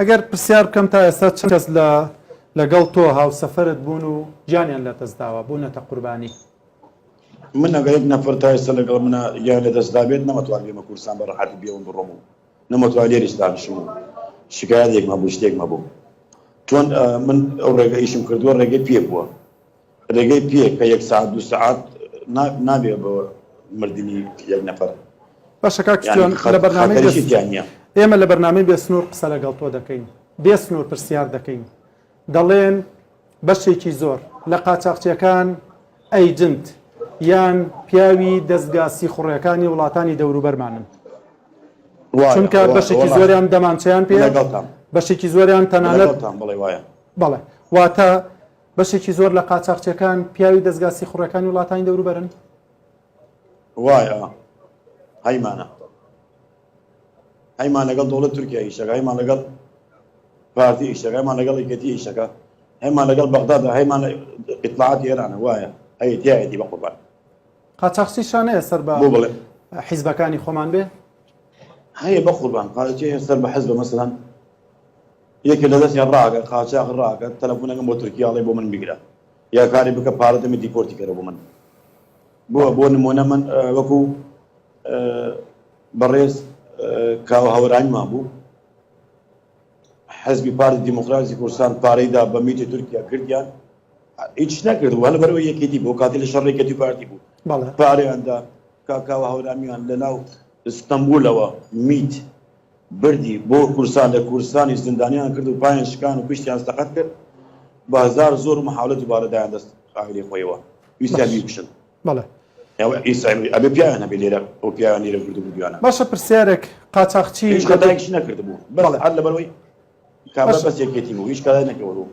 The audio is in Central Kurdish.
ئەگەر پرسیار بکەم تا ئێستا چەند کەس لەگەڵ تۆ هاوسەفەرت بوون و گیانیان لە دەستداوە بوونەتە قوربانی؟ من ئەگەر یەک نەفەر تا ئێستا لەگەڵ منە گیان لە دەستدا بێت نەمەتوان بێمە کوردستان بە ڕەحەتی بێوم بڕۆم و نەمەتوان لێرەش دانیشم و شکایەتێک مەبوو شتێک مەبوو. چۆن من ئەو ڕێگە ئیشم کردووە ڕێگەی پێ بووە، ڕێگەی پێ کە 1 ساعت 2 ساعت نابێ بە مردنی یەک نەفەر. باشە کاکچیان لە بەرنامەی ئێمە لە بەرنامەی بێسنوور قسە لەگەڵ تۆ دەکەین، بێسنوور پرسیار دەکەین، دەڵێن بەشێکی زۆر لە قاچاقچیەکان ئەیجنت یان پیاوی دەستگاسی خوڕیەکانی وڵاتانی دەوروبەرمانن، چونکە بەشێکی زۆریان دەمانچەیان پێ، بەشێکی زۆریان تەنانەت بەڵێ واتە بەشێکی زۆر لە قاچاقچیەکان پیاوی دەستگاسی خوڕیەکانی وڵاتانی دەوروبەرن. وایە هەیمان لەگەڵ دەوڵەت تورکیا ئیشەکە، هەیمان لەگەڵ پارتی ئیشەکە، هەیمان لەگەڵ یەکێتی ئیشەکە، هەیمان لەگەڵ بەغدادا، هەیمان ئیطلاعاتی ئێرانە. وایە هەیەتیایەتی بە قوربان قاچاقچیشان هەیە سەر بە حیزبەکانی خۆمان بێ؟ هەیە بە قوربان قاچاقچی هەیە سەر بە حیزبە. مەسەڵەن یەکێ لە دەستیان ڕاگە قاچاق ڕاگە تەلەفۆنەکەم بۆ تورکیا ئەڵێ بۆ من بگرە یا کاری بکە پارە دەمە دیپۆرتی کەرە بۆ من. بۆ نمونە من وەکو بەڕێز کاوە هەوەرانیمان بوو، حەزبی پارتی دیموکراسی کوردستان پارەیدا بە میتی تورکیا کردیان، هیچ نەکردبوو، هەڵە بەرەوەی یەکێتی بوو، کاتی لە شەڕێکەتی پارتی بوو، پارەیاندا کاوە هەوەرانیان لەناو ئستەمبولەوە میت بردی بۆ کوردستان، لە کوردستانی زیندانیان کرد و پایان شکان و پشتیان سەقەت کرد، بە هەزار زۆر و محاولەت دووبارەدایان دەست ئاگری خۆیەوە ویستیان بیکوشن. ئەبێ پیاوان هەبێ لێرە ئەو پیاوان لێرە کردو بودیانە. باشە پرسیارێک قاچاقچی هیچ کەدایەکیش نەکردبوو، بەس هەر لەبەرەوەی کابرا بەس یەکێتی بوو، هیچ کەدای نەکردبوو.